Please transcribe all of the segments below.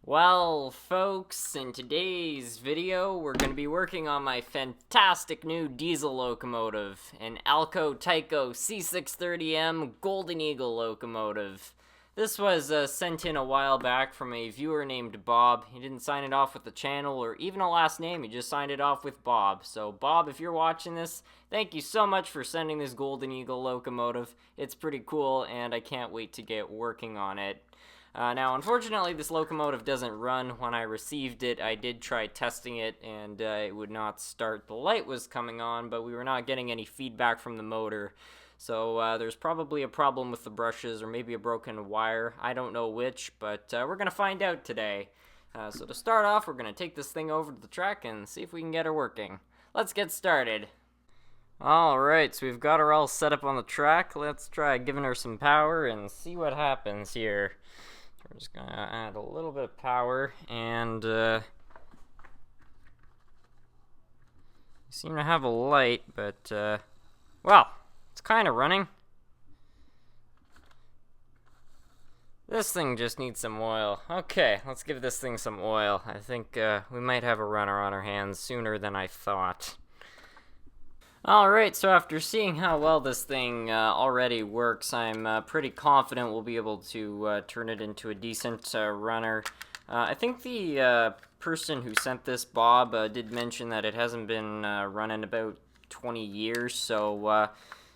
Well, folks, in today's video, we're going to be working on my fantastic new diesel locomotive, an Alco Tyco C630M Golden Eagle locomotive. This was sent in a while back from a viewer named Bob. He didn't sign it off with the channel or even a last name, he just signed it off with Bob. So Bob, if you're watching this, thank you so much for sending this Golden Eagle locomotive. It's pretty cool and I can't wait to get working on it. Now, unfortunately, this locomotive doesn't run. When I received it, I did try testing it, and it would not start. The light was coming on, but we were not getting any feedback from the motor. So there's probably a problem with the brushes, or maybe a broken wire. I don't know which, but we're going to find out today. So to start off, we're going to take this thing over to the track and see if we can get her working. Let's get started. Alright, so we've got her all set up on the track. Let's try giving her some power and see what happens here. We're just going to add a little bit of power, and you seem to have a light, but, well, it's kind of running. This thing just needs some oil. Okay, let's give this thing some oil. I think we might have a runner on our hands sooner than I thought. Alright, so after seeing how well this thing already works, I'm pretty confident we'll be able to turn it into a decent runner. I think the person who sent this, Bob, did mention that it hasn't been run in about 20 years, so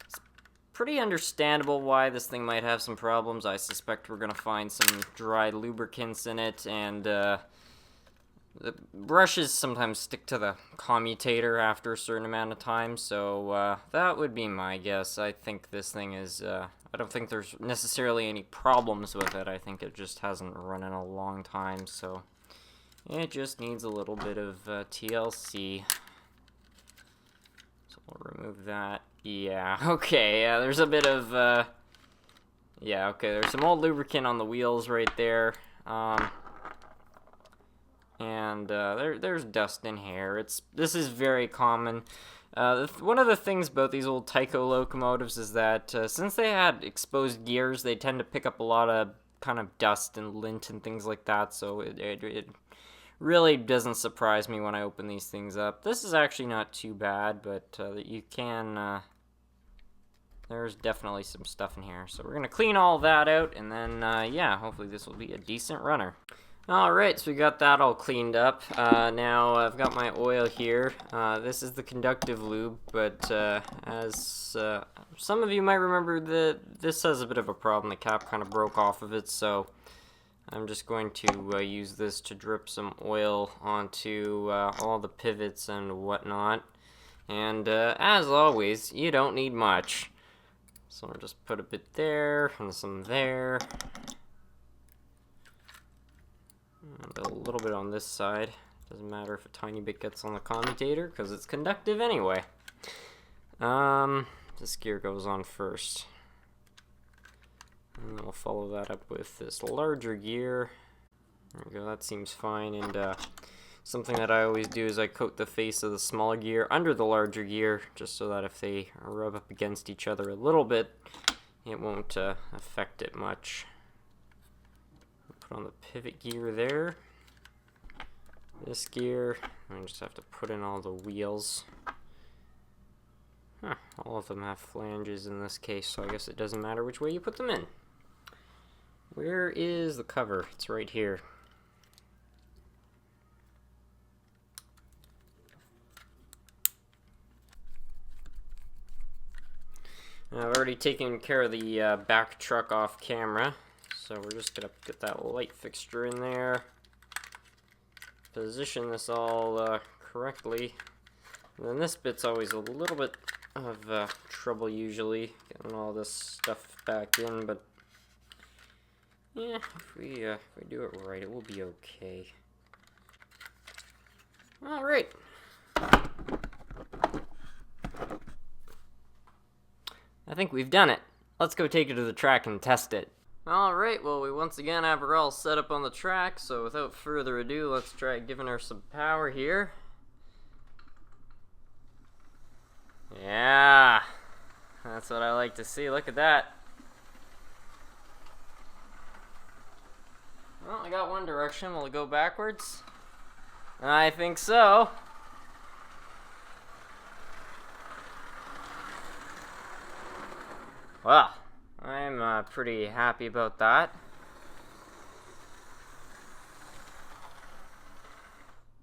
it's pretty understandable why this thing might have some problems. I suspect we're going to find some dry lubricants in it, and the brushes sometimes stick to the commutator after a certain amount of time, so that would be my guess. I think this thing is, I don't think there's necessarily any problems with it. I think it just hasn't run in a long time, so it just needs a little bit of TLC. So we'll remove that. Yeah, okay, there's a bit of, yeah, okay, there's some old lubricant on the wheels right there. And there's dust in here. This is very common. One of the things about these old Tyco locomotives is that since they had exposed gears, they tend to pick up a lot of kind of dust and lint and things like that, so it really doesn't surprise me when I open these things up. This is actually not too bad, but you can... there's definitely some stuff in here. So we're going to clean all that out, and then, yeah, hopefully this will be a decent runner. Alright, so we got that all cleaned up. Now I've got my oil here. This is the conductive lube, but as some of you might remember, this has a bit of a problem. The cap kind of broke off of it, so I'm just going to use this to drip some oil onto all the pivots and whatnot. And as always, you don't need much. So I'll just put a bit there and some there. And a little bit on this side. Doesn't matter if a tiny bit gets on the commutator, because it's conductive anyway. This gear goes on first. And then we'll follow that up with this larger gear. There we go, that seems fine. And something that I always do is I coat the face of the smaller gear under the larger gear, just so that if they rub up against each other a little bit, it won't affect it much. Put on the pivot gear there. This gear. I just have to put in all the wheels. Huh, all of them have flanges in this case, so I guess it doesn't matter which way you put them in. Where is the cover? It's right here. Now, I've already taken care of the back truck off camera. So we're just going to get that light fixture in there, position this all correctly, and then this bit's always a little bit of trouble usually, getting all this stuff back in, but yeah, if we do it right, it will be okay. Alright. I think we've done it. Let's go take it to the track and test it. Alright, well, we once again have her all set up on the track, so without further ado, let's try giving her some power here. Yeah, that's what I like to see. Look at that. Well, I got one direction. Will it go backwards? I think so. Well, I'm pretty happy about that.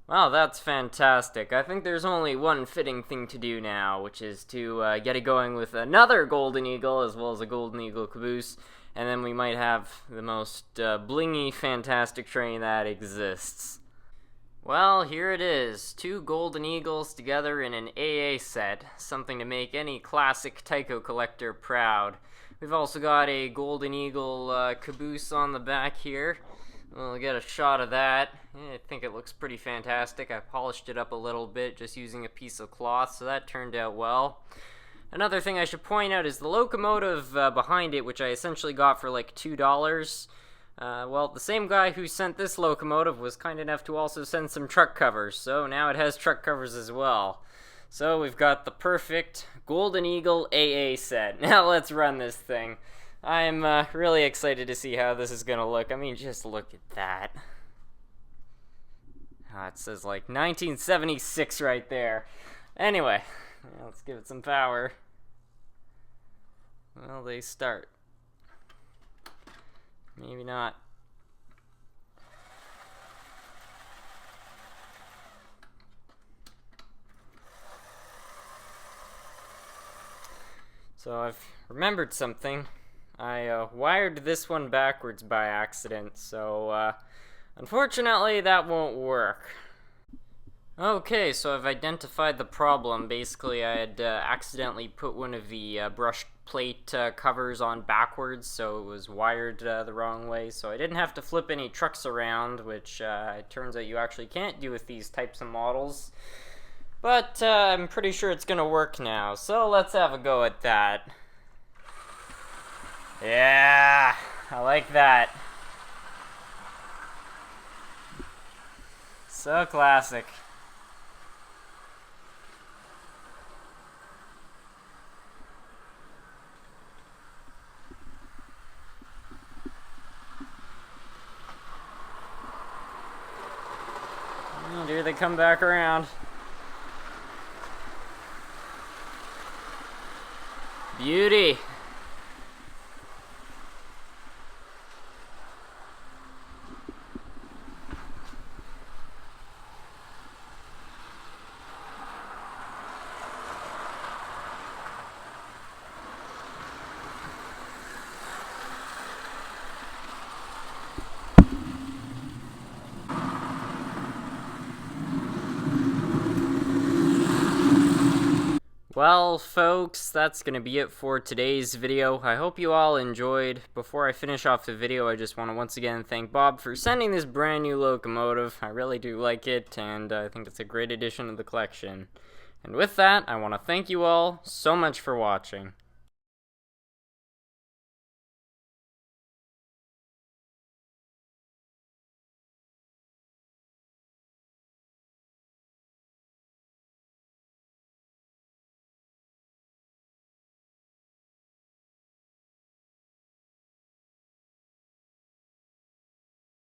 Wow, that's fantastic. I think there's only one fitting thing to do now, which is to get it going with another Golden Eagle, as well as a Golden Eagle caboose, and then we might have the most blingy, fantastic train that exists. Well, here it is. 2 Golden Eagles together in an AA set, something to make any classic Tyco collector proud. We've also got a Golden Eagle caboose on the back here. We'll get a shot of that. I think it looks pretty fantastic. I polished it up a little bit just using a piece of cloth, so that turned out well. Another thing I should point out is the locomotive behind it, which I essentially got for like $2. Well, the same guy who sent this locomotive was kind enough to also send some truck covers, so now it has truck covers as well. So we've got the perfect Golden Eagle AA set. Now let's run this thing. I'm really excited to see how this is going to look. I mean, just look at that. Oh, it says like 1976 right there. Anyway, let's give it some power. Well, they start. Maybe not. So I've remembered something. I wired this one backwards by accident, so unfortunately that won't work. Okay, so I've identified the problem. Basically, I had accidentally put one of the brush plate covers on backwards, so it was wired the wrong way, so I didn't have to flip any trucks around, which it turns out you actually can't do with these types of models. But I'm pretty sure it's gonna work now, so let's have a go at that. Yeah, I like that. So classic. And here they come back around. Beauty. Well, folks, that's going to be it for today's video. I hope you all enjoyed. Before I finish off the video, I just want to once again thank Bob for sending this brand new locomotive. I really do like it, and I think it's a great addition to the collection. And with that, I want to thank you all so much for watching.